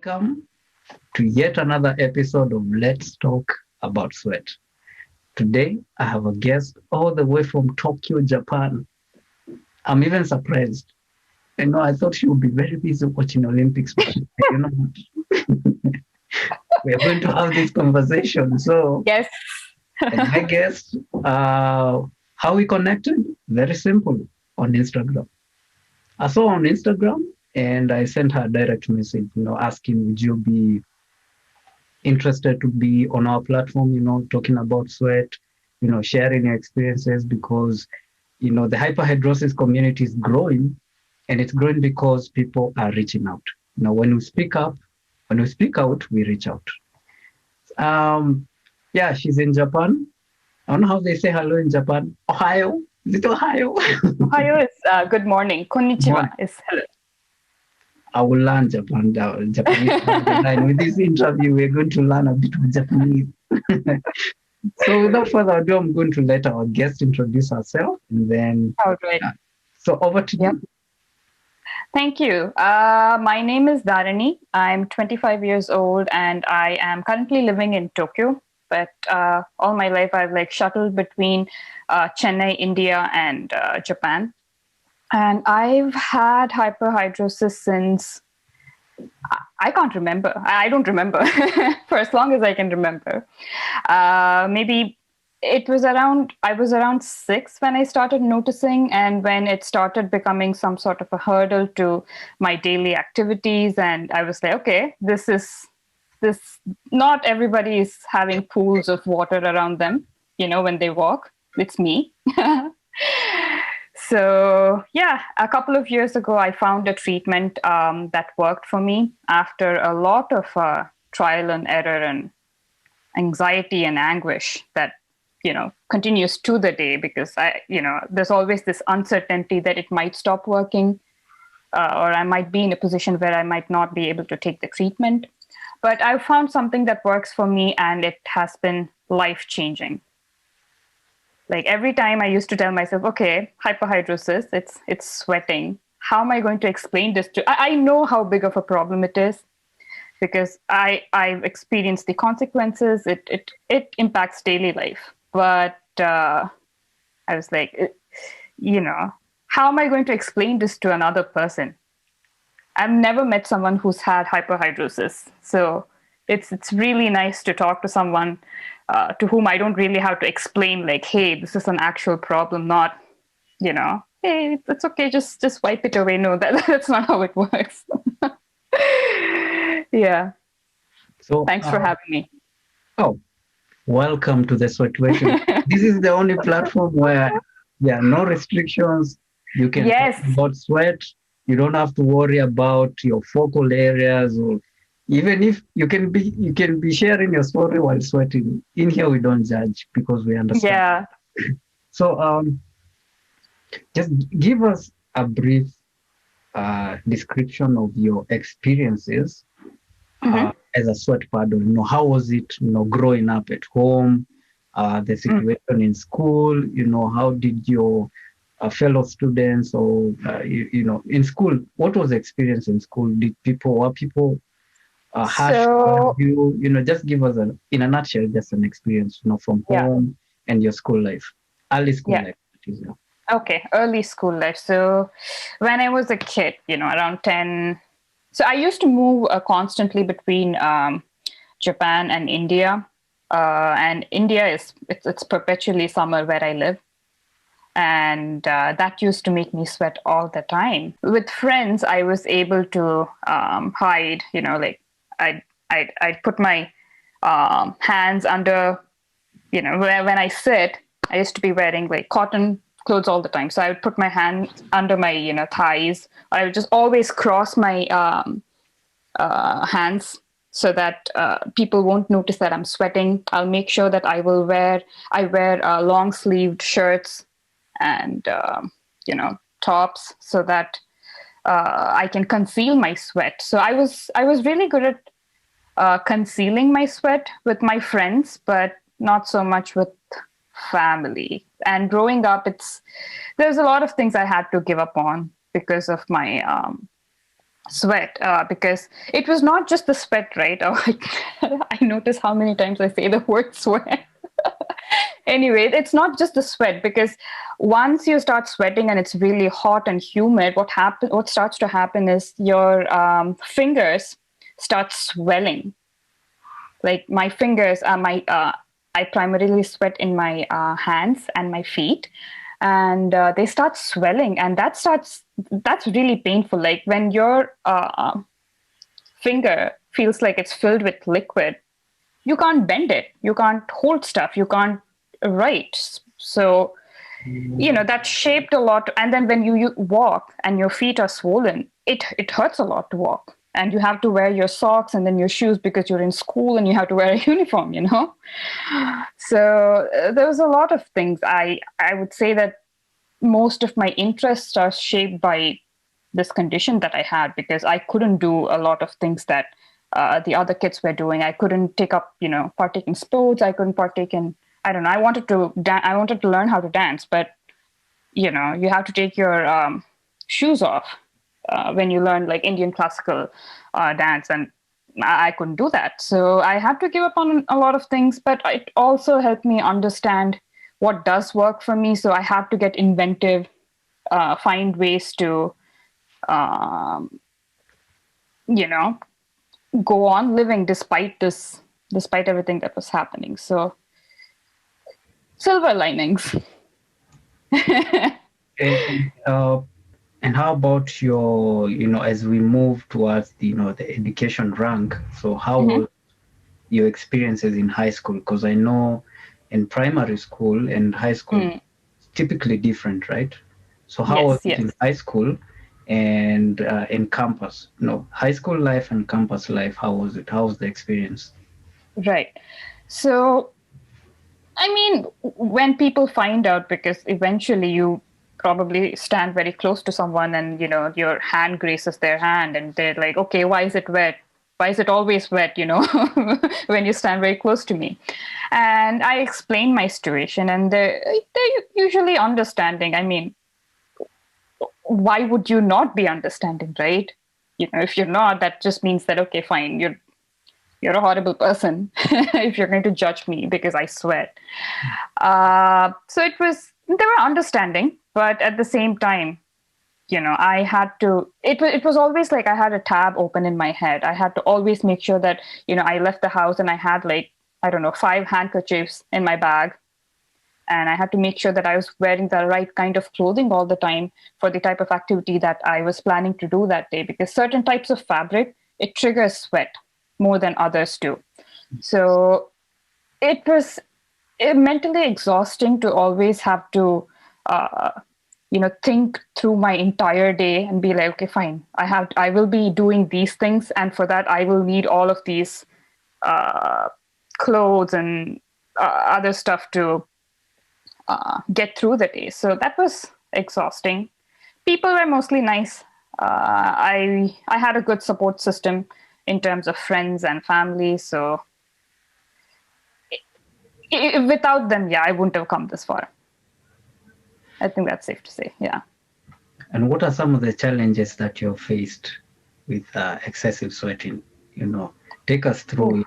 Welcome to yet another episode of Let's Talk About Sweat. Today, I have a guest all the way from Tokyo, Japan. I'm even surprised. I thought she would be very busy watching Olympics, but we're going to have this conversation. So, Yes. and my guest, how we connected? Very simple, on Instagram. I saw on Instagram and I sent her a direct message, asking, would you be interested to be on our platform, talking about sweat, sharing your experiences because, the hyperhidrosis community is growing and it's growing because people are reaching out. When we speak up, when we speak out, we reach out. Yeah, she's in Japan. I don't know how they say hello in Japan. Ohio. Is it Ohio? Ohio is good morning. Konnichiwa is hello. I will learn Japanese. With this interview, we're going to learn a bit of Japanese. So without further ado, I'm going to let our guest introduce herself and then. All right. So over to you. Thank you. My name is Dharini. I'm 25 years old and I am currently living in Tokyo. But all my life, I've shuttled between Chennai, India, and Japan. And I've had hyperhidrosis since I can't remember. I don't remember for as long as I can remember. Maybe I was around 6 when I started noticing, and when it started becoming some sort of a hurdle to my daily activities. And I was like, okay, not everybody is having pools of water around them, when they walk. It's me. So, yeah, a couple of years ago, I found a treatment that worked for me after a lot of trial and error and anxiety and anguish that, continues to the day because there's always this uncertainty that it might stop working or I might be in a position where I might not be able to take the treatment. But I found something that works for me and it has been life-changing. Like every time I used to tell myself, okay, hyperhidrosis, it's sweating. How am I going to explain this to? I know how big of a problem it is because I've experienced the consequences. It impacts daily life. But I was like, how am I going to explain this to another person? I've never met someone who's had hyperhidrosis. So it's really nice to talk to someone to whom I don't really have to explain like, hey, this is an actual problem, not, hey, it's okay, just wipe it away. No, that's not how it works. Yeah. So thanks for having me. Oh, welcome to the Sweatuation. This is the only platform where there are no restrictions. You can talk about sweat. You don't have to worry about your focal areas, or even if you can be sharing your story while sweating. In here, we don't judge because we understand. Yeah. So, just give us a brief description of your experiences as a sweat puddle. How was it? Growing up at home, the situation in school. How did your fellow students or in school? What was the experience in school? Were people harsh on you? Just give us in a nutshell, just an experience, from home and your school life, early school life. Okay, early school life. So when I was a kid, around 10, so I used to move constantly between Japan and India. And India it's perpetually summer where I live. And that used to make me sweat all the time. With friends, I was able to hide, I'd put my hands under, when I sit, I used to be wearing like cotton clothes all the time. So I would put my hand under my, thighs. I would just always cross my hands so that people won't notice that I'm sweating. I'll make sure that I wear long sleeved shirts and, tops so that I can conceal my sweat. So I was really good at concealing my sweat with my friends, but not so much with family. And growing up, there's a lot of things I had to give up on because of my sweat, because it was not just the sweat, right? I notice how many times I say the word sweat. Anyway, it's not just the sweat, because once you start sweating and it's really hot and humid, what starts to happen is your fingers start swelling. Like my fingers, I primarily sweat in my hands and my feet, and they start swelling, and that's really painful. Like when your finger feels like it's filled with liquid, you can't bend it, you can't hold stuff, you can't write. So that shaped a lot. And then when you walk and your feet are swollen, it hurts a lot to walk, and you have to wear your socks and then your shoes because you're in school and you have to wear a uniform. So there was a lot of things. I would say that most of my interests are shaped by this condition that I had, because I couldn't do a lot of things that the other kids were doing. I couldn't partake in sports. I couldn't partake in, I don't know. I wanted to learn how to dance, but you have to take your shoes off when you learn like Indian classical dance, and I couldn't do that. So I had to give up on a lot of things, but it also helped me understand what does work for me. So I have to get inventive, find ways to, go on living despite everything that was happening. So silver linings. And how about your, as we move towards the education rank, so how was your experiences in high school? Because I know in primary school and high school, it's typically different, right? So how was it in high school and in campus? High school life and campus life, how was it? How was the experience? Right. So, I mean, when people find out, because eventually you probably stand very close to someone and, your hand graces their hand and they're like, okay, why is it wet? Why is it always wet, when you stand very close to me? And I explain my situation, and they're usually understanding. I mean, why would you not be understanding, right? If you're not, that just means that, okay, fine, you're a horrible person if you're going to judge me because I sweat. So they were understanding, but at the same time, I had to, it was always like I had a tab open in my head. I had to always make sure that, I left the house and I had 5 handkerchiefs in my bag. And I had to make sure that I was wearing the right kind of clothing all the time for the type of activity that I was planning to do that day, because certain types of fabric, it triggers sweat more than others do. So it was mentally exhausting to always have to, think through my entire day and be like, okay, fine, I will be doing these things. And for that, I will need all of these clothes and other stuff to get through the day. So that was exhausting. People were mostly nice. I had a good support system in terms of friends and family. So without them, I wouldn't have come this far. I think that's safe to say, yeah. And what are some of the challenges that you've faced with excessive sweating? Take us through,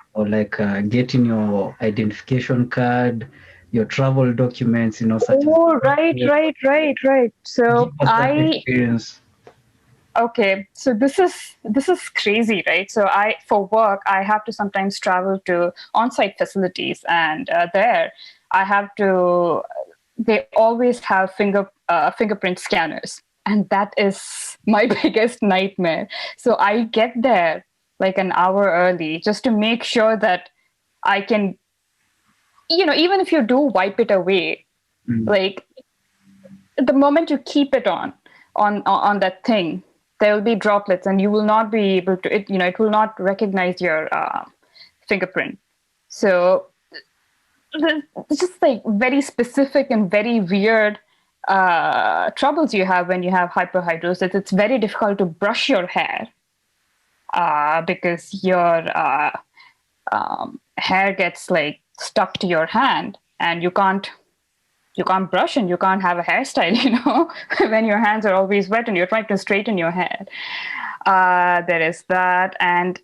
getting your identification card, your travel documents, such as... Oh, right. So experience. Okay, so this is crazy, right? So for work, I have to sometimes travel to on-site facilities, and there I have to. They always have fingerprint scanners, and that is my biggest nightmare. So I get there like an hour early just to make sure that I can, even if you do wipe it away, like the moment you keep it on that thing, there will be droplets, and you will not be able to. It will not recognize your fingerprint. So it's just like very specific and very weird troubles you have when you have hyperhidrosis. It's very difficult to brush your hair because your hair gets like stuck to your hand, and you can't brush and you can't have a hairstyle, when your hands are always wet and you're trying to straighten your hair. There is that. And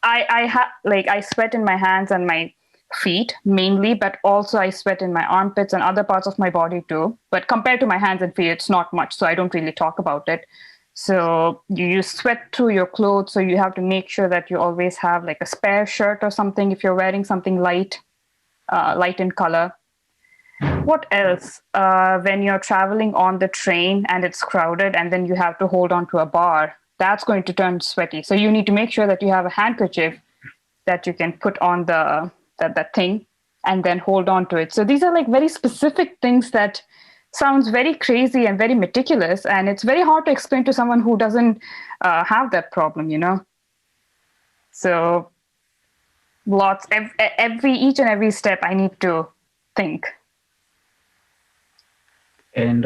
I sweat in my hands and my feet mainly, but also I sweat in my armpits and other parts of my body too. But compared to my hands and feet, it's not much, so I don't really talk about it. So you sweat through your clothes, so you have to make sure that you always have like a spare shirt or something if you're wearing something light in color. What else? When you're traveling on the train and it's crowded and then you have to hold on to a bar, that's going to turn sweaty. So you need to make sure that you have a handkerchief that you can put on that thing and then hold on to it. So these are like very specific things that sounds very crazy and very meticulous, and it's very hard to explain to someone who doesn't have that problem, you know. So each and every step I need to think. And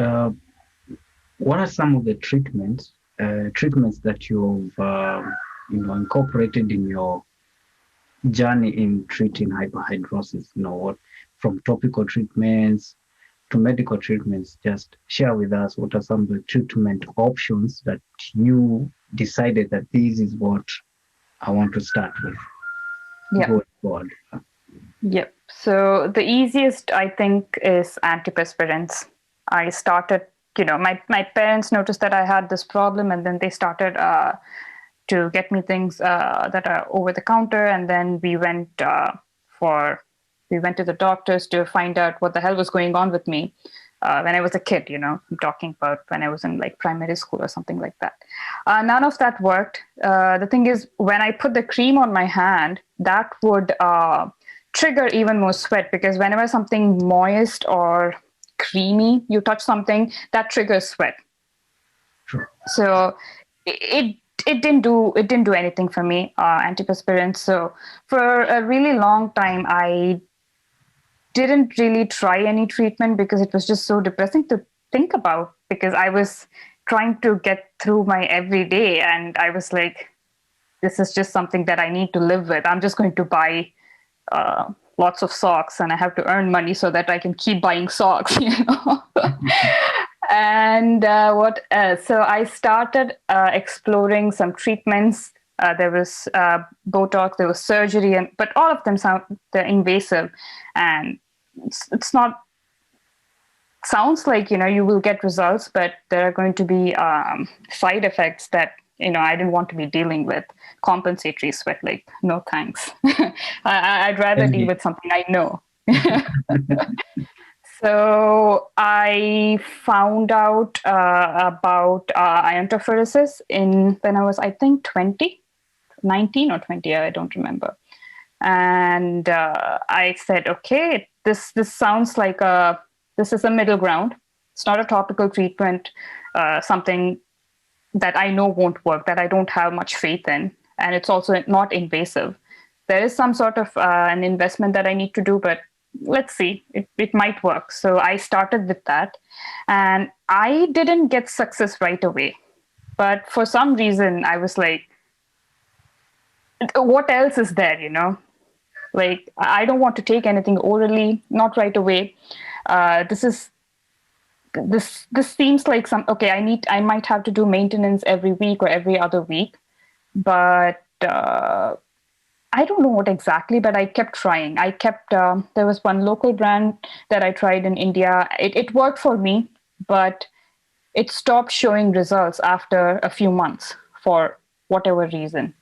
what are some of the treatments that you've incorporated in your journey in treating hyperhidrosis? You know, what from topical treatments to medical treatments? Just share with us what are some of the treatment options that you decided that this is what I want to start with. Yeah. Going forward. Yep. So the easiest, I think, is antiperspirants. I started, my parents noticed that I had this problem, and then they started to get me things that are over the counter. And then we went to the doctors to find out what the hell was going on with me when I was a kid, I'm talking about when I was in like primary school or something like that. None of that worked. The thing is, when I put the cream on my hand, that would trigger even more sweat, because whenever something moist or creamy, you touch something, that triggers sweat. Sure. So it didn't do anything for me, antiperspirants. So for a really long time, I didn't really try any treatment because it was just so depressing to think about, because I was trying to get through my everyday, and I was like, this is just something that I need to live with. I'm just going to buy lots of socks, and I have to earn money so that I can keep buying socks, And what else? So I started exploring some treatments. There was Botox, there was surgery, but all of them they're invasive, and it's not. Sounds like you will get results, but there are going to be side effects that I didn't want to be dealing with. Compensatory sweat, like, no thanks. I'd rather deal with something I know. So I found out about iontophoresis when I was, I think, 19 or 20, I don't remember. And I said, okay, this sounds like this is a middle ground. It's not a topical treatment, something that I know won't work, that I don't have much faith in. And it's also not invasive. There is some sort of an investment that I need to do, but let's see, it might work. So I started with that, and I didn't get success right away. But for some reason, I was like, what else is there, Like, I don't want to take anything orally, not right away. This seems like I might have to do maintenance every week or every other week, but I don't know what exactly, but I kept trying. There was one local brand that I tried in India. It worked for me, but it stopped showing results after a few months for whatever reason.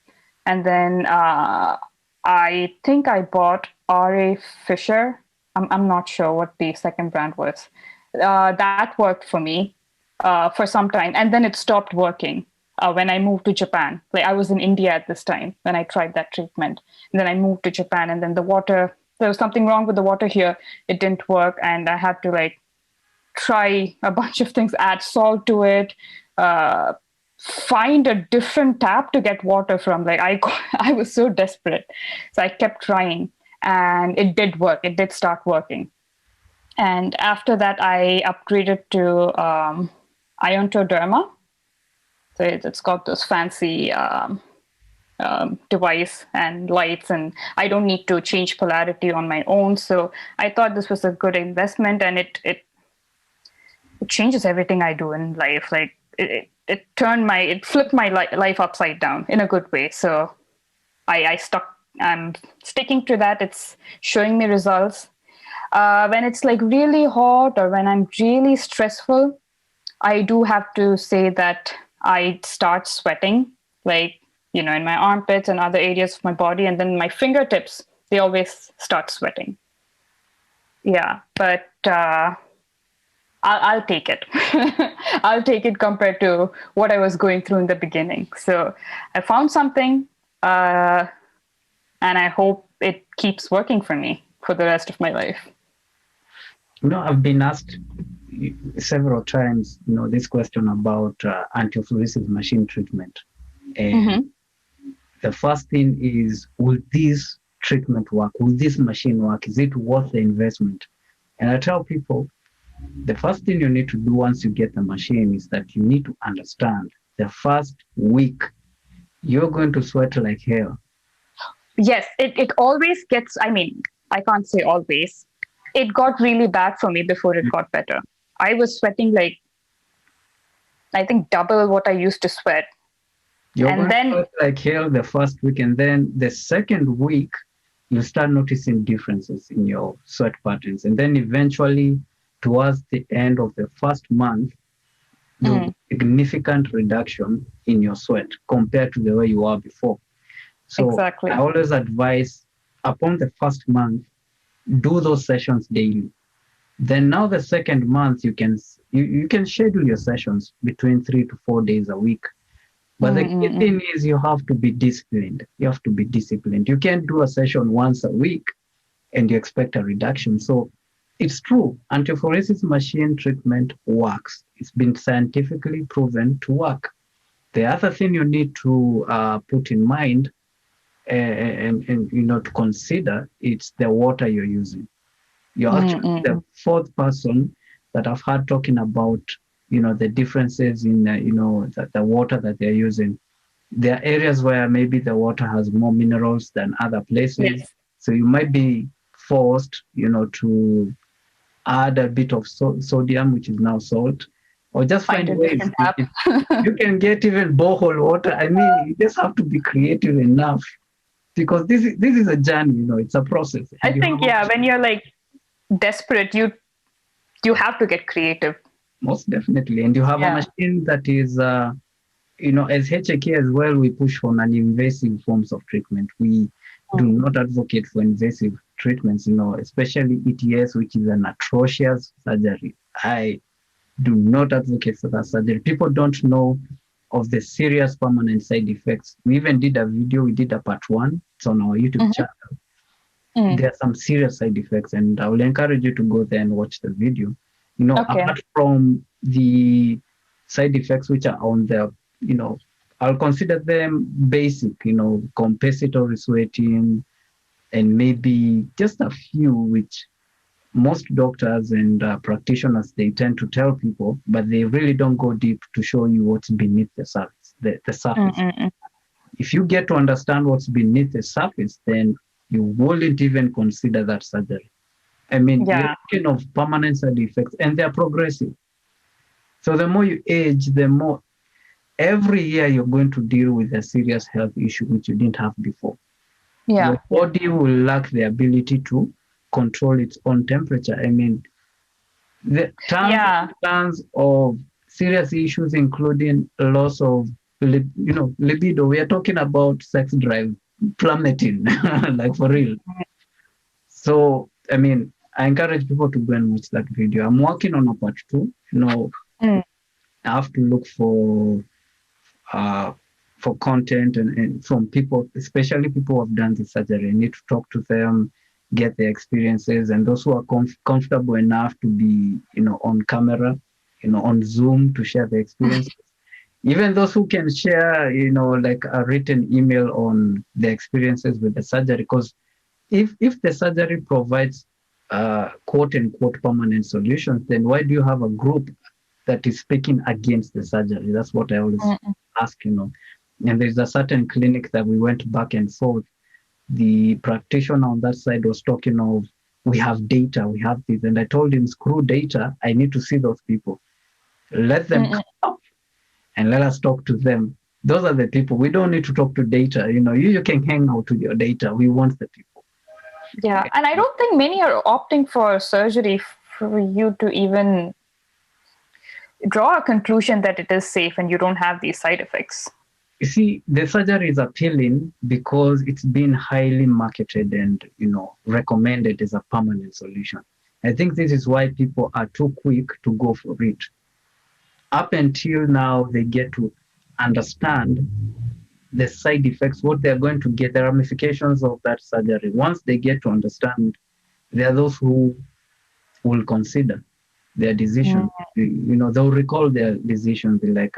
And then I think I bought R.A. Fisher. I'm not sure what the second brand was. That worked for me for some time, and then it stopped working when I moved to Japan. Like, I was in India at this time when I tried that treatment, and then I moved to Japan, and then there was something wrong with the water here. It didn't work, and I had to try a bunch of things, add salt to it, find a different tap to get water from. I was so desperate, so I kept trying, and it did work. It did start working. And after that, I upgraded to Iontophoresis. So it's got those fancy device and lights, and I don't need to change polarity on my own. So I thought this was a good investment, and it changes everything I do in life. Like, it flipped my life upside down in a good way. So I'm sticking to that. It's showing me results. When it's like really hot or when I'm really stressful, I do have to say that I start sweating, like, in my armpits and other areas of my body. And then my fingertips, they always start sweating. Yeah, but I'll take it. I'll take it compared to what I was going through in the beginning. So I found something, and I hope it keeps working for me for the rest of my life. I've been asked several times, this question about Antiperspirants machine treatment. And the first thing is, will this treatment work? Will this machine work? Is it worth the investment? And I tell people, the first thing you need to do once you get the machine is that you need to understand the first week you're going to sweat like hell. Yes, it always gets, I can't say always. It got really bad for me before it got better. I was sweating like, I think, double what I used to sweat. You're going to sweat like hell the first week, and then the second week, you start noticing differences in your sweat patterns. And then eventually, towards the end of the first month, there'll be significant reduction in your sweat compared to the way you were before. So exactly. I always advise, upon the first month, do those sessions daily. Then now the second month, you can schedule your sessions between 3 to 4 days a week. But the key thing is you have to be disciplined. You have to be disciplined. You can't do a session once a week and you expect a reduction. So it's true. Antiperspirants machine treatment works. It's been scientifically proven to work. The other thing you need to put in mind and to consider, it's the water you're using. You're actually the fourth person that I've heard talking about, the differences in, the water that they're using. There are areas where maybe the water has more minerals than other places. Yes. So you might be forced, to add a bit of sodium, which is now salt, or just find ways. You can get even borehole water. You just have to be creative enough, because this is a journey, it's a process. I think, when you're like desperate, you have to get creative. Most definitely. And you have a machine that is, as HAK as well, we push for non-invasive forms of treatment. We do not advocate for invasive treatments, especially ETS, which is an atrocious surgery. I do not advocate for that surgery. People don't know of the serious permanent side effects. We even did a video, we did a part 1. It's on our YouTube channel. There are some serious side effects, and I will encourage you to go there and watch the video. Apart from the side effects which are on the, I'll consider them basic, compensatory sweating, and maybe just a few which most doctors and practitioners, they tend to tell people, but they really don't go deep to show you what's beneath the surface. The surface. If you get to understand what's beneath the surface, then you wouldn't even consider that surgery. You're talking of permanent side effects, and they're progressive. So the more you age, the more every year you're going to deal with a serious health issue which you didn't have before. Your body will lack the ability to control its own temperature. The tons of serious issues, including loss of libido. We are talking about sex drive plummeting, like for real. So, I encourage people to go and watch that video. I'm working on a part 2. I have to look for content and from people, especially people who have done the surgery. I need to talk to them, get their experiences, and those who are comfortable enough to be, on camera, on Zoom, to share their experiences. Even those who can share, like a written email on their experiences with the surgery. Because if the surgery provides quote unquote permanent solutions, then why do you have a group that is speaking against the surgery? That's what I always ask, And there's a certain clinic that we went back and forth. The practitioner on that side was talking of, we have data, we have this. And I told him, screw data, I need to see those people. Let them come up and let us talk to them. Those are the people. We don't need to talk to data. You can hang out with your data. We want the people. Yeah. And I don't think many are opting for surgery for you to even draw a conclusion that it is safe and you don't have these side effects. You see, the surgery is appealing because it's been highly marketed and, recommended as a permanent solution. I think this is why people are too quick to go for it. Up until now, they get to understand the side effects, what they're going to get, the ramifications of that surgery. Once they get to understand, there are those who will consider their decision. They'll recall their decision, be like,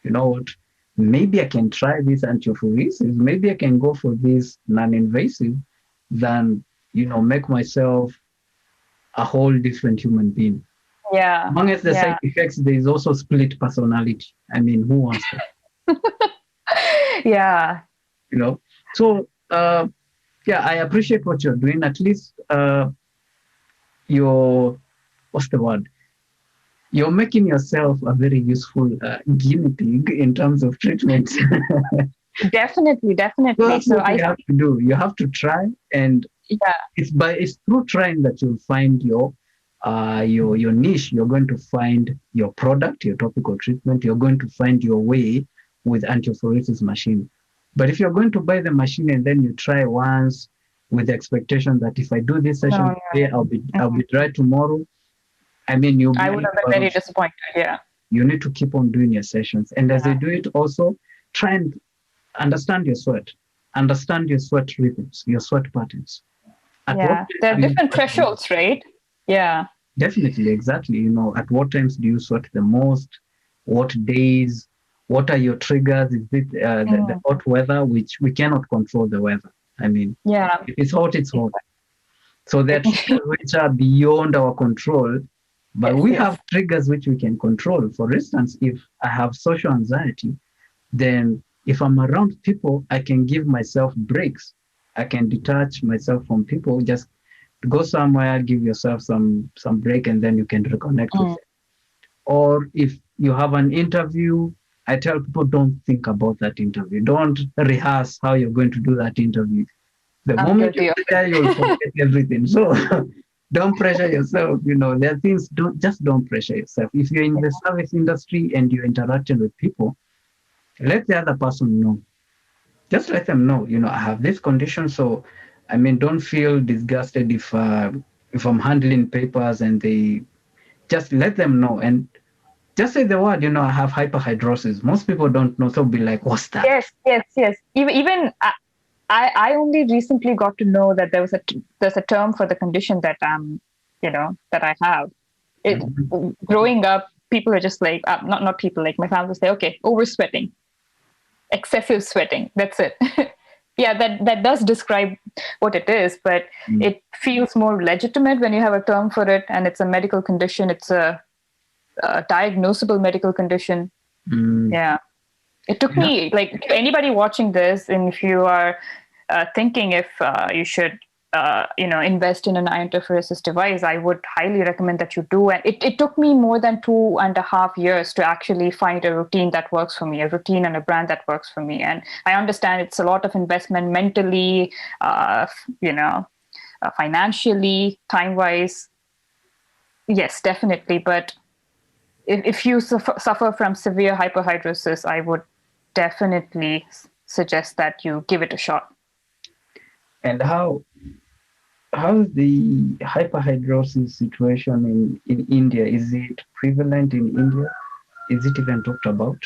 you know what, maybe I can try this Antiperspirants, maybe I can go for this non-invasive than, make myself a whole different human being. Yeah. Amongst the side effects, there is also split personality. I mean, who wants that? Yeah. So, I appreciate what you're doing. At least what's the word? You're making yourself a very useful guinea pig in terms of treatment. Definitely. So what you have to do. You have to try, and it's through trying that you'll find your niche. You're going to find your product, your topical treatment. You're going to find your way with Antiperspirants machine. But if you're going to buy the machine and then you try once with the expectation that if I do this session today, I'll be dry tomorrow. I mean, I would have been very disappointed. Yeah. You need to keep on doing your sessions, and as you do it, also try and understand your sweat, understand your sweat rhythms, your sweat patterns. There are different thresholds, right? Yeah. Definitely, exactly. At what times do you sweat the most? What days? What are your triggers? Is it the hot weather, which we cannot control the weather? I mean, if it's hot, it's hot. So there are triggers which are beyond our control, but we have triggers which we can control. For instance, if I have social anxiety, then if I'm around people, I can give myself breaks. I can detach myself from people, just go somewhere, give yourself some break, and then you can reconnect with them. Or if you have an interview, I tell people, don't think about that interview. Don't rehearse how you're going to do that interview. The moment you're there, you'll forget everything. So don't pressure yourself. There are things, don't pressure yourself. If you're in the service industry and you're interacting with people, let the other person know. Just let them know, I have this condition. So, I mean, don't feel disgusted if I'm handling papers and they just let them know. And just say the word, I have hyperhidrosis. Most people don't know. So be like, what's that? Yes. Even I only recently got to know that there's a term for the condition that that I have. Growing up, people are just like, not people, like my family say, okay, oversweating, excessive sweating. That's it. That does describe what it is, but it feels more legitimate when you have a term for it, and it's a medical condition. It's a diagnosable medical condition. It took me, like, anybody watching this, and if you are thinking if you should invest in an iontophoresis device, I would highly recommend that you do. And it took me more than 2.5 years to actually find a routine that works for me, a routine and a brand that works for me. And I understand it's a lot of investment mentally, financially, time-wise. Yes, definitely. But if you suffer from severe hyperhidrosis, I would definitely suggest that you give it a shot. And how's the hyperhidrosis situation in India? Is it prevalent in India? Is it even talked about?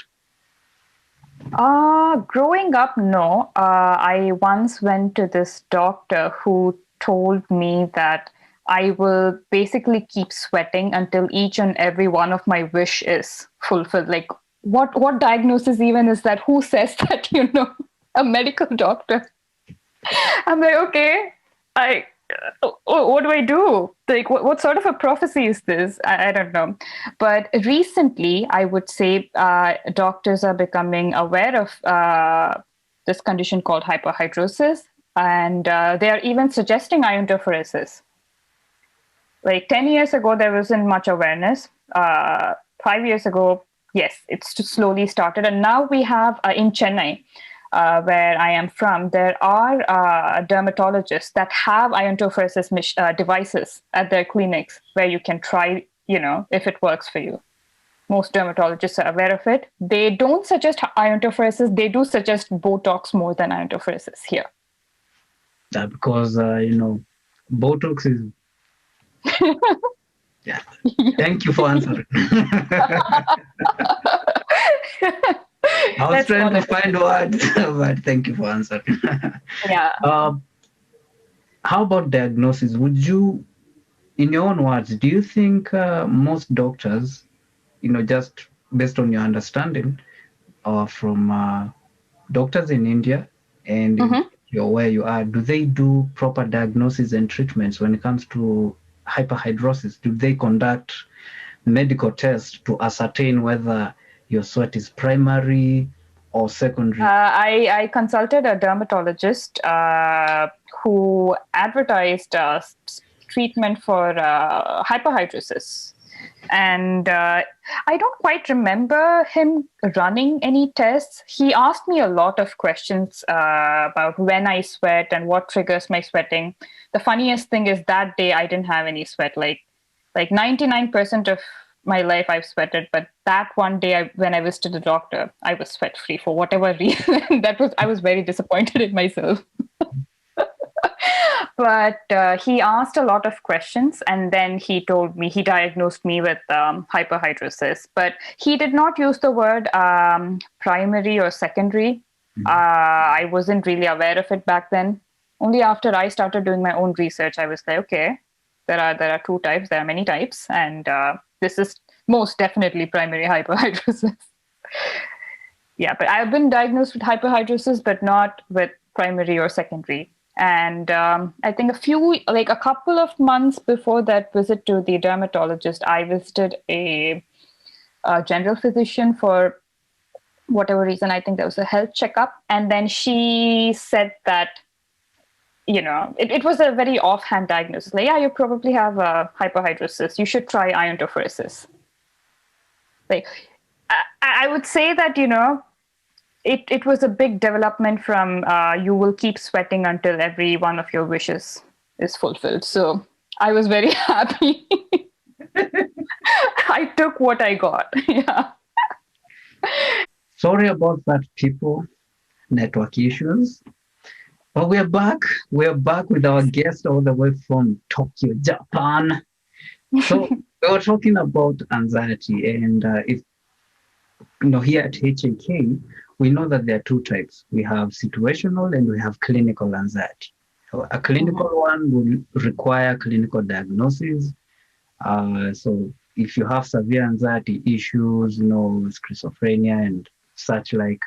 Growing up, no. I once went to this doctor who told me that I will basically keep sweating until each and every one of my wish is fulfilled. Like, what diagnosis even is that? Who says that, a medical doctor? I'm like, okay, what do I do? Like, what sort of a prophecy is this? I don't know. But recently, I would say doctors are becoming aware of this condition called hyperhidrosis, and they are even suggesting iontophoresis. Like 10 years ago, there wasn't much awareness. 5 years ago, yes, it's just slowly started. And now we have in Chennai, where I am from, there are dermatologists that have iontophoresis devices at their clinics where you can try, if it works for you. Most dermatologists are aware of it. They don't suggest iontophoresis. They do suggest Botox more than iontophoresis here. Because, Botox is... Yeah. Thank you for answering. I was trying to find words, but thank you for answering. Yeah. How about diagnosis? Would you, in your own words, do you think most doctors, just based on your understanding, from doctors in India and where you are, do they do proper diagnosis and treatments when it comes to hyperhidrosis? Do they conduct medical tests to ascertain whether your sweat is primary or secondary? I consulted a dermatologist who advertised treatment for hyperhidrosis. And I don't quite remember him running any tests. He asked me a lot of questions about when I sweat and what triggers my sweating. The funniest thing is that day I didn't have any sweat. Like 99% of my life I've sweated, but that one day when I visited the doctor, I was sweat free for whatever reason. I was very disappointed in myself. But he asked a lot of questions, and then he diagnosed me with hyperhidrosis. But he did not use the word primary or secondary. I wasn't really aware of it back then. Only after I started doing my own research, I was like, okay, there are two types. There are many types, and this is most definitely primary hyperhidrosis. Yeah, but I've been diagnosed with hyperhidrosis, but not with primary or secondary. And I think a couple of months before that visit to the dermatologist, I visited a general physician for whatever reason. I think there was a health checkup. And then she said that, it was a very offhand diagnosis. Like, yeah, you probably have hyperhidrosis. You should try iontophoresis. Like, I would say that, it was a big development from you will keep sweating until every one of your wishes is fulfilled. So I was very happy. I took what I got. Yeah. Sorry about that, people. Network issues. But we're back. We're back with our guest all the way from Tokyo, Japan. So we were talking about anxiety, and here at HAK, we know that there are two types. We have situational and we have clinical anxiety. So a clinical one will require clinical diagnosis. So if you have severe anxiety issues, schizophrenia and such like,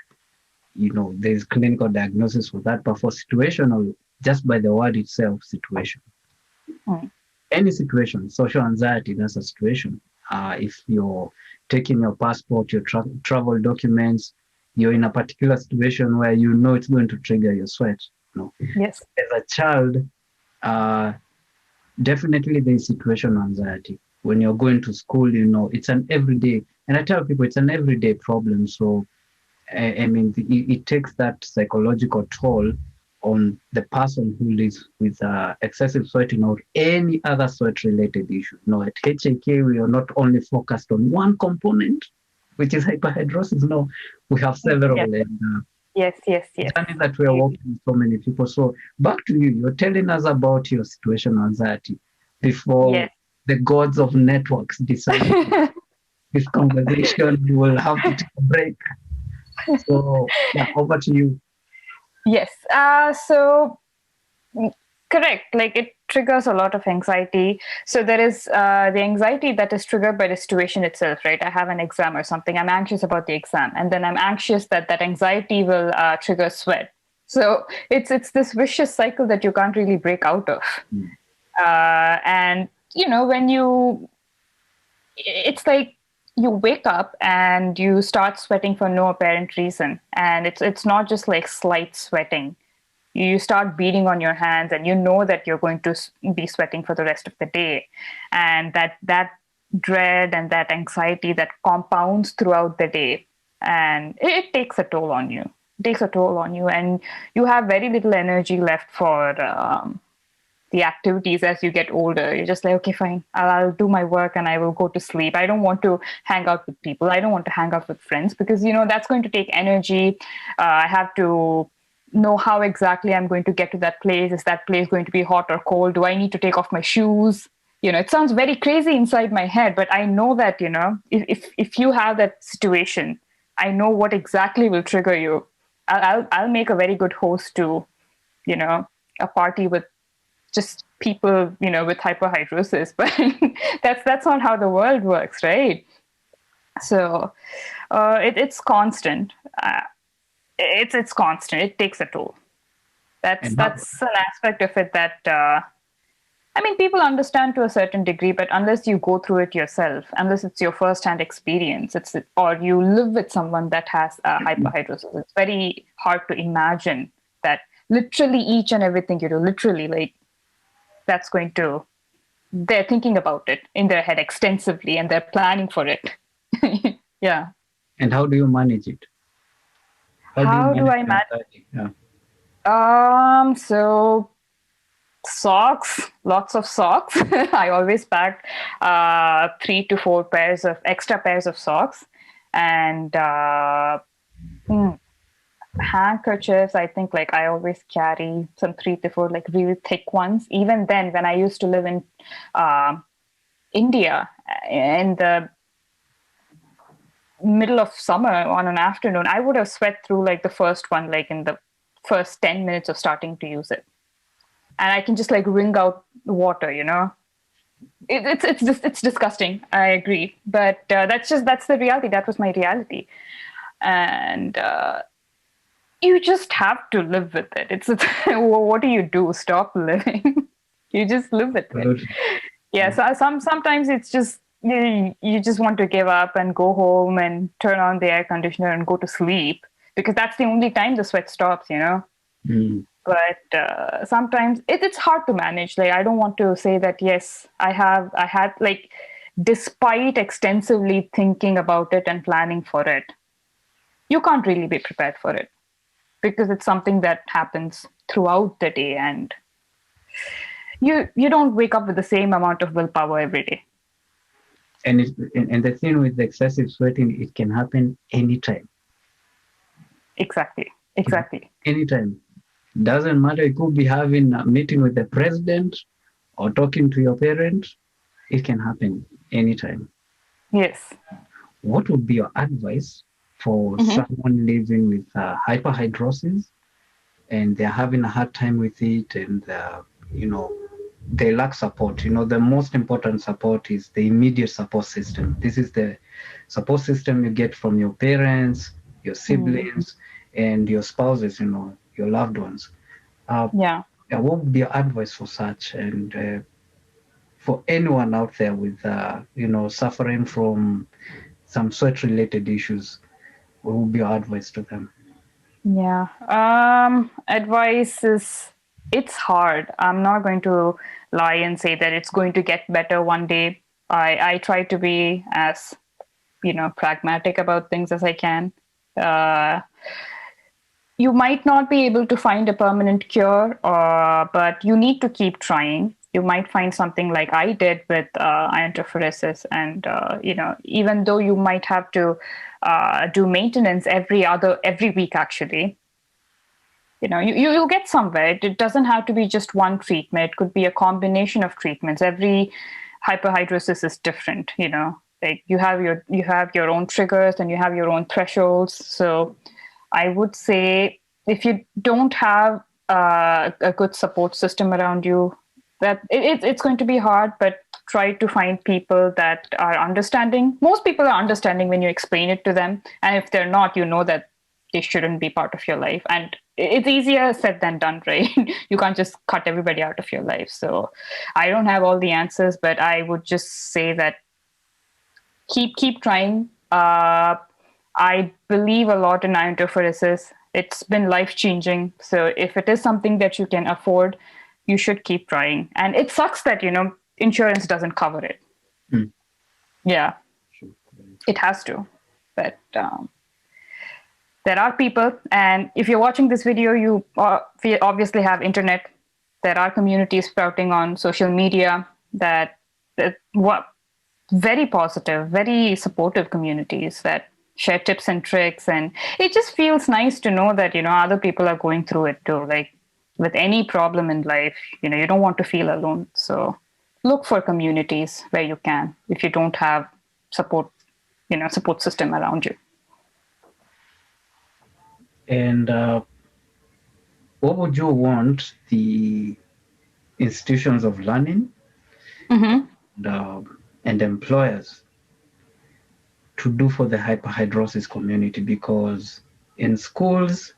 there's clinical diagnosis for that. But for situational, just by the word itself, situation. Any situation, social anxiety, that's a situation. If you're taking your passport, your travel documents, you're in a particular situation where it's going to trigger your sweat. Yes. As a child, definitely there's situational anxiety. When you're going to school, it's an everyday, and I tell people it's an everyday problem. So, it takes that psychological toll on the person who lives with excessive sweating or any other sweat-related issue. At HAK, we are not only focused on one component, which is hyperhidrosis. No, we have several. Yes. And, yes. That we are working with so many people. So back to you. You're telling us about your situational anxiety before the gods of networks decide this conversation. We will have to take a break. So over to you. Yes. So correct. Like it triggers a lot of anxiety. So there is the anxiety that is triggered by the situation itself, right? I have an exam or something. I'm anxious about the exam. And then I'm anxious that anxiety will trigger sweat. So it's this vicious cycle that you can't really break out of. And, when it's like you wake up and you start sweating for no apparent reason. And it's not just like slight sweating. You start beating on your hands and that you're going to be sweating for the rest of the day. And that dread and that anxiety that compounds throughout the day, and it takes a toll on you. It takes a toll on you, and you have very little energy left for the activities as you get older. You're just like, okay, fine, I'll do my work and I will go to sleep. I don't want to hang out with people. I don't want to hang out with friends because, that's going to take energy. I have to know how exactly I'm going to get to that place. Is that place going to be hot or cold? Do I need to take off my shoes? It sounds very crazy inside my head, but I know that, if you have that situation, I know what exactly will trigger you. I'll make a very good host to, a party with just people, with hyperhidrosis, but that's not how the world works, right? So it's constant. It's constant. It takes a toll. That's an aspect of it that people understand to a certain degree, but unless you go through it yourself, unless it's your first-hand experience, or you live with someone that has hyperhidrosis, it's very hard to imagine that literally each and everything you do, literally like that's going to, they're thinking about it in their head extensively and they're planning for it. Yeah. And how do you manage it? How do I manage? Yeah. So socks, lots of socks. I always pack 3 to 4 extra pairs of socks, and handkerchiefs. I think like I always carry some 3 to 4 like really thick ones. Even then, when I used to live in India in the middle of summer on an afternoon, I would have sweat through like the first one, like in the first 10 minutes of starting to use it. And I can just like wring out water, It's disgusting. I agree, but that's the reality. That was my reality, and you just have to live with it. It's what do you do? Stop living. You just live with it. Yeah. So sometimes it's just you just want to give up and go home and turn on the air conditioner and go to sleep because that's the only time the sweat stops. Mm. But sometimes it's hard to manage. Like I don't want to say that yes, I had like, despite extensively thinking about it and planning for it, you can't really be prepared for it because it's something that happens throughout the day, and you don't wake up with the same amount of willpower every day. And the thing with excessive sweating, it can happen anytime. Exactly. Anytime. Doesn't matter. You could be having a meeting with the president or talking to your parent. It can happen anytime. Yes. What would be your advice for someone living with hyperhidrosis and they're having a hard time with it and, they lack support? The most important support is the immediate support system. This is the support system you get from your parents, your siblings, and your spouses, your loved ones. What would be your advice for such, and for anyone out there with, suffering from some sweat-related issues? What would be your advice to them? Yeah. Advice is, it's hard. I'm not going to lie and say that it's going to get better one day. I try to be as, pragmatic about things as I can. You might not be able to find a permanent cure, but you need to keep trying. You might find something like I did with Iontophoresis, and even though you might have to do maintenance every week, actually, you'll get somewhere. It doesn't have to be just one treatment. It could be a combination of treatments. Every hyperhidrosis is different. Like you have your own triggers and you have your own thresholds. So I would say if you don't have a good support system around you, that it's going to be hard, but try to find people that are understanding. Most people are understanding when you explain it to them. And if they're not, that they shouldn't be part of your life. And it's easier said than done, right? You can't just cut everybody out of your life. So I don't have all the answers, but I would just say that keep trying. I believe a lot in iontophoresis. It's been life-changing. So if it is something that you can afford, you should keep trying. And it sucks that, insurance doesn't cover it. Yeah, it has to. But there are people, and if you're watching this video, you obviously have internet. There are communities sprouting on social media that what very positive, very supportive communities that share tips and tricks, and it just feels nice to know that other people are going through it too. Like with any problem in life, you don't want to feel alone. So look for communities where you can, if you don't have support system around you. And what would you want the institutions of learning and employers to do for the hyperhidrosis community? Because in schools,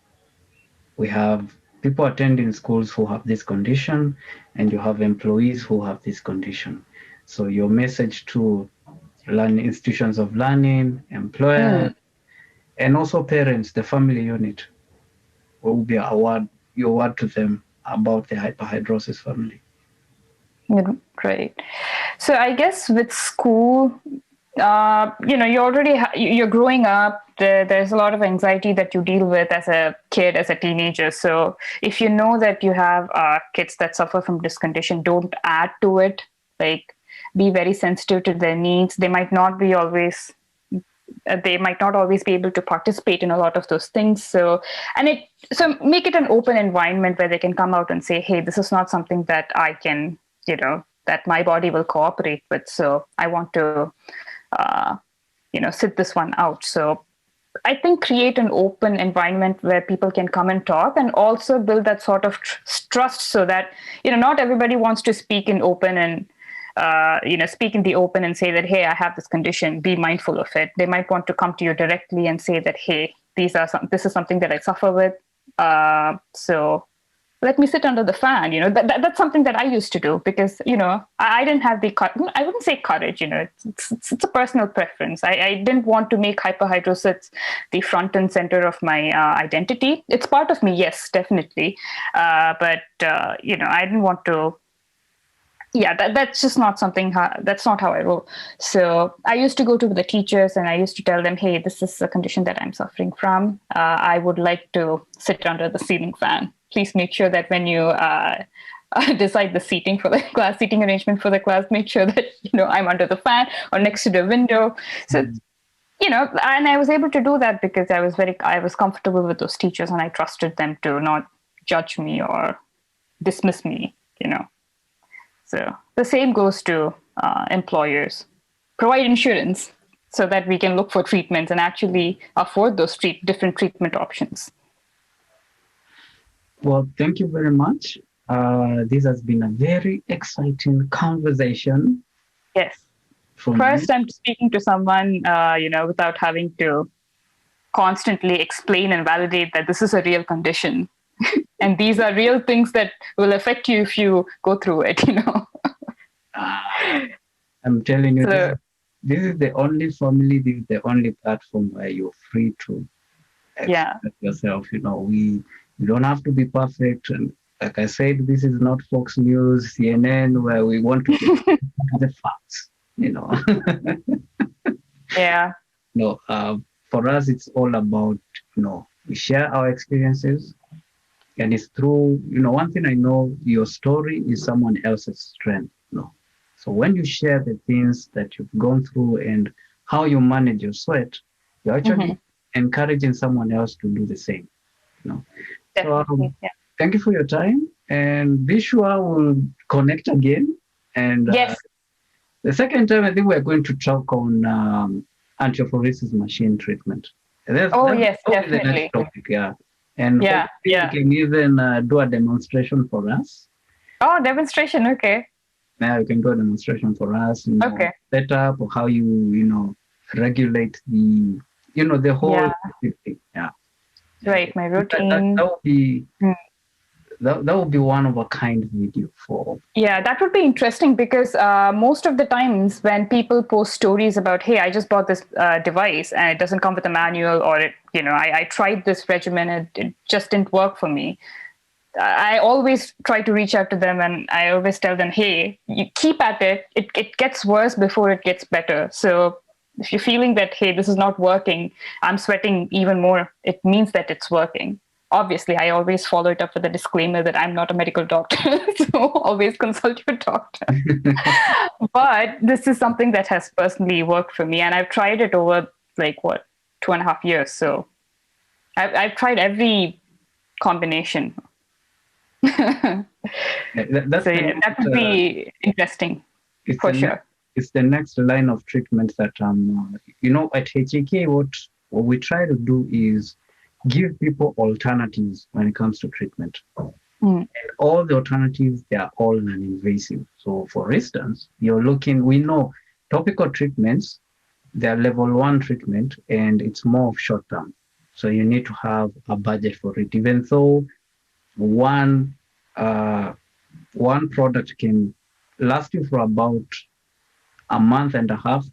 we have people attending schools who have this condition, and you have employees who have this condition. So your message to institutions of learning, employers, and also parents, the family unit, what would be your word to them about the hyperhidrosis family? Great. So I guess with school, you're growing up. There's a lot of anxiety that you deal with as a kid, as a teenager. So if you know that you have kids that suffer from this condition, don't add to it. Like, be very sensitive to their needs. They might not always be able to participate in a lot of those things. So make it an open environment where they can come out and say, hey, this is not something that I can, that my body will cooperate with. So I want to, sit this one out. So I think create an open environment where people can come and talk, and also build that sort of trust, so that, not everybody wants to speak in open and, speak in the open and say that, hey, I have this condition, be mindful of it. They might want to come to you directly and say that, hey, this is something that I suffer with. So let me sit under the fan. That's something that I used to do, because, I didn't have I wouldn't say courage, it's a personal preference. I didn't want to make hyperhidrosis the front and center of my identity. It's part of me, yes, definitely. But I didn't want to. Yeah, that's just not something. That's not how I roll. So I used to go to the teachers and I used to tell them, hey, this is a condition that I'm suffering from. I would like to sit under the ceiling fan. Please make sure that when you decide the seating arrangement for the class, make sure that, I'm under the fan or next to the window. So, and I was able to do that because I was comfortable with those teachers, and I trusted them to not judge me or dismiss me, So the same goes to employers. Provide insurance so that we can look for treatments and actually afford those different treatment options. Well, thank you very much. This has been a very exciting conversation. Yes. First, I'm speaking to someone, without having to constantly explain and validate that this is a real condition. And these are real things that will affect you if you go through it, I'm telling you, this is the only family, this is the only platform where you're free to express yourself. We don't have to be perfect. And like I said, this is not Fox News, CNN, where we want to get the facts, Yeah. No, for us, it's all about, we share our experiences. And it's through, one thing I know, your story is someone else's strength. So when you share the things that you've gone through and how you manage your sweat, you're actually encouraging someone else to do the same. Definitely, so thank you for your time, and be sure we'll connect again. And yes, the second time, I think we're going to talk on Antiperspirants machine treatment. Yes, definitely. The next topic, And we can even do a demonstration for us. Oh, demonstration, okay. Yeah, you can do a demonstration for us. Set up or how you regulate the the whole thing. Yeah. Right, my routine. That would be that would be one of a kind video for. Yeah, that would be interesting, because most of the times when people post stories about, hey, I just bought this device and it doesn't come with a manual, or I tried this regimen and it just didn't work for me. I always try to reach out to them, and I always tell them, hey, you keep at it. It gets worse before it gets better. So if you're feeling that, hey, this is not working, I'm sweating even more, it means that it's working. Obviously, I always follow it up with a disclaimer that I'm not a medical doctor, so always consult your doctor. But this is something that has personally worked for me, and I've tried it over 2.5 years. So I've tried every combination. That would be interesting for sure. It's the next line of treatment that at HAK, what we try to do is give people alternatives when it comes to treatment. And all the alternatives, they are all non-invasive. So for instance, we know topical treatments, they're level 1 treatment, and it's more of short term. So you need to have a budget for it, even though one product can last you for about a month and a half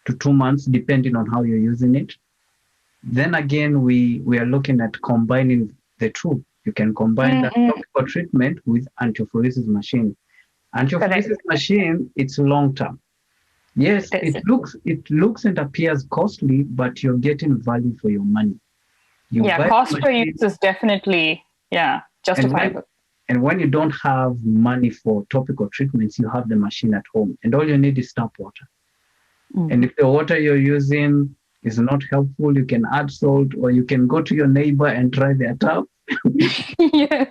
to 2 months, depending on how you're using it. Then again, we are looking at combining the two. You can combine that topical treatment with Antiperspirants machine. Antiperspirants machine, it's long term. Yes, it looks and appears costly, but you're getting value for your money. Cost per use is definitely justifiable. And when you don't have money for topical treatments, you have the machine at home, and all you need is tap water. And if the water you're using is not helpful, you can add salt, or you can go to your neighbor and try their tap. Yes.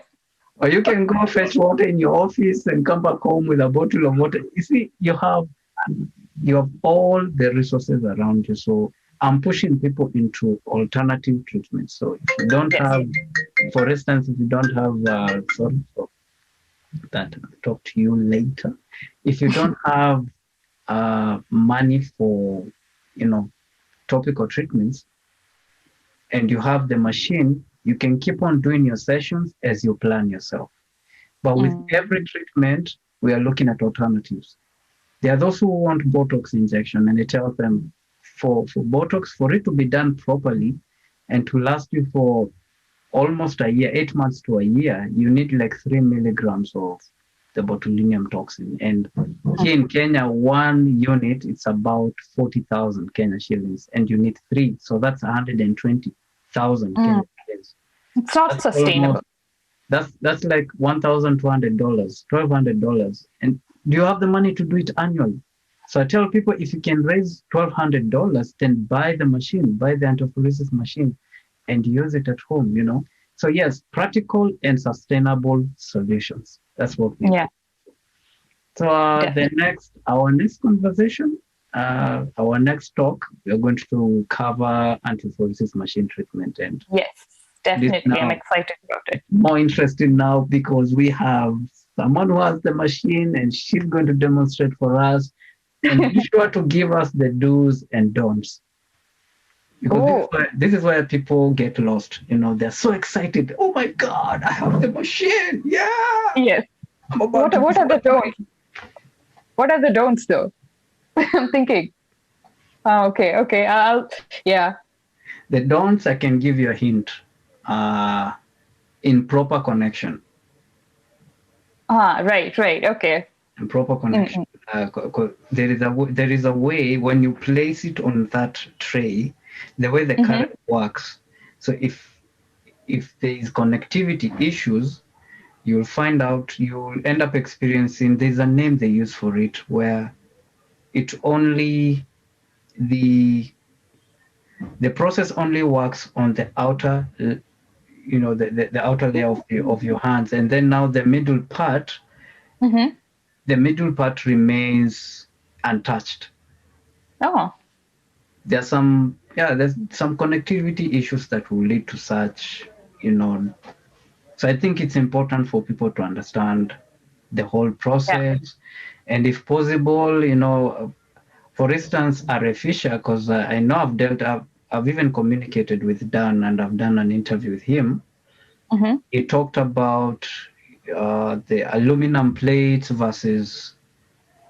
Or you can go fetch water in your office and come back home with a bottle of water. You see, you have all the resources around you. So I'm pushing people into alternative treatments. So if you don't have, for instance, if you don't have, I'll talk to you later. If you don't have money for, topical treatments, and you have the machine, you can keep on doing your sessions as you plan yourself. But with every treatment, we are looking at alternatives. There are those who want Botox injection, and I tell them for Botox, for it to be done properly and to last you for almost a year, 8 months to a year, you need like 3 milligrams of the botulinum toxin. And here in Kenya, 1 unit, it's about 40,000 Kenya shillings, and you need 3. So that's 120,000 Kenya shillings. It's not sustainable. That's like $1,200, $1,200. And do you have the money to do it annually? So I tell people, if you can raise $1,200, then buy the machine, buy the Iontophoresis machine, and use it at home, So yes, practical and sustainable solutions. That's what we do. So our next conversation, our next talk, we're going to cover Iontophoresis machine treatment. And yes, definitely. I'm excited about it. More interesting now because we have someone who has the machine, and she's going to demonstrate for us. And be sure to give us the do's and don'ts. Because this is where people get lost. They're so excited. Oh my God, I have the machine. Yeah. Yes. What are the don'ts? What are the don'ts though? I'm thinking. Okay. The don'ts, I can give you a hint. Improper connection. Right. Okay. Improper connection. There is a way when you place it on that tray, the way the current works. So if there is connectivity issues, you'll end up experiencing, there's a name they use for it, where it only, the process only works on the outer, the outer layer of your hands. And then now the middle part, remains untouched. There's some connectivity issues that will lead to such, So I think it's important for people to understand the whole process, and if possible, for instance, R.A. Fisher, because I know I've even communicated with Dan, and I've done an interview with him. He talked about the aluminum plates versus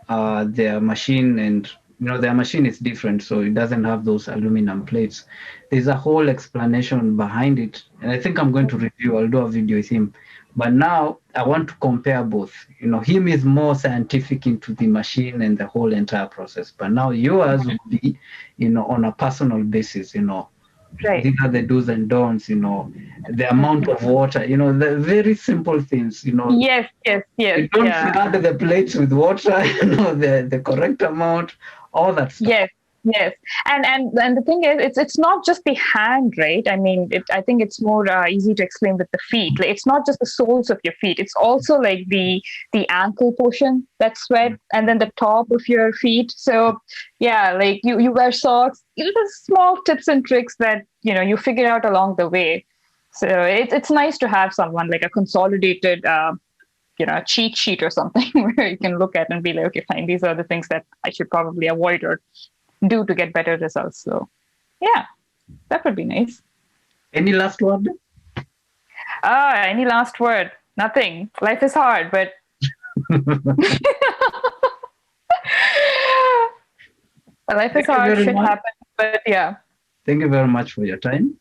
their machine, and their machine is different, so it doesn't have those aluminum plates. There's a whole explanation behind it, and I think I'm going to I'll do a video with him, But now I want to compare both. Him is more scientific into the machine and the whole entire process. But now yours will be, on a personal basis, Right. these are the do's and don'ts, the amount of water, the very simple things, Yes, yes, yes. you don't Yeah. flood the plates with water, the correct amount, all that stuff. Yes, yes, and the thing is, it's not just the hand, right? I mean, I think it's more easy to explain with the feet. Like, it's not just the soles of your feet; it's also like the ankle portion that's wet, and then the top of your feet. So, yeah, like you wear socks. The small tips and tricks that you figure out along the way. So it's nice to have someone like a consolidated. A cheat sheet or something where you can look at and be like, okay, fine, these are the things that I should probably avoid or do to get better results. So, yeah, that would be nice. Any last word? Any last word? Nothing. Life is hard, but life is hard. Shit happens, but yeah. Thank you very much for your time.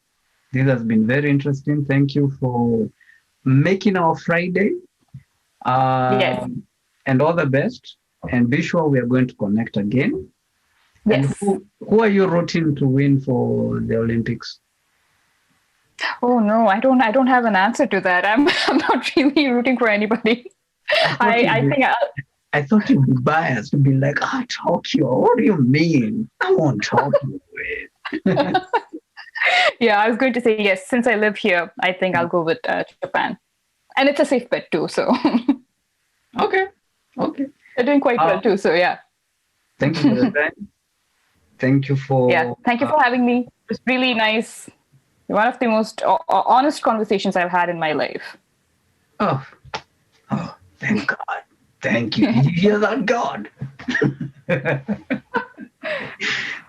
This has been very interesting. Thank you for making our Friday. Yes. And all the best. And be sure we are going to connect again. Yes. And who are you rooting to win for the Olympics? Oh no, I don't have an answer to that. I'm not really rooting for anybody. I thought you'd be biased to be like, Tokyo. What do you mean? I want Tokyo. Yeah, I was going to say yes. Since I live here, I think I'll go with Japan. And it's a safe bet too, so. Okay. They're doing quite well too, so yeah. Thank you for the time. Thank you for... Yeah, thank you for having me. It was really nice. One of the most honest conversations I've had in my life. Oh, thank God. Thank you. Did you hear that, God?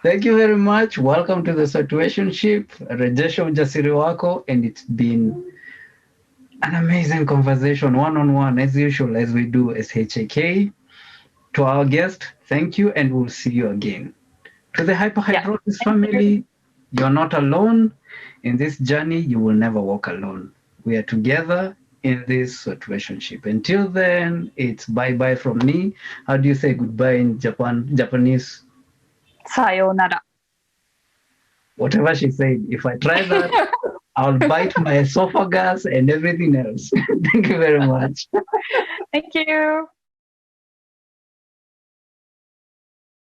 Thank you very much. Welcome to the Situationship. Rejesha Ujasiri wako, and it's been an amazing conversation, one-on-one, as usual, as we do as HAK. To our guest, thank you, and we'll see you again. To the Hyperhidrosis family, you're not alone. In this journey, you will never walk alone. We are together in this situationship. Until then, it's bye-bye from me. How do you say goodbye in Japanese? Sayonara. Whatever she said. If I try that, I'll bite my esophagus and everything else. Thank you very much. Thank you.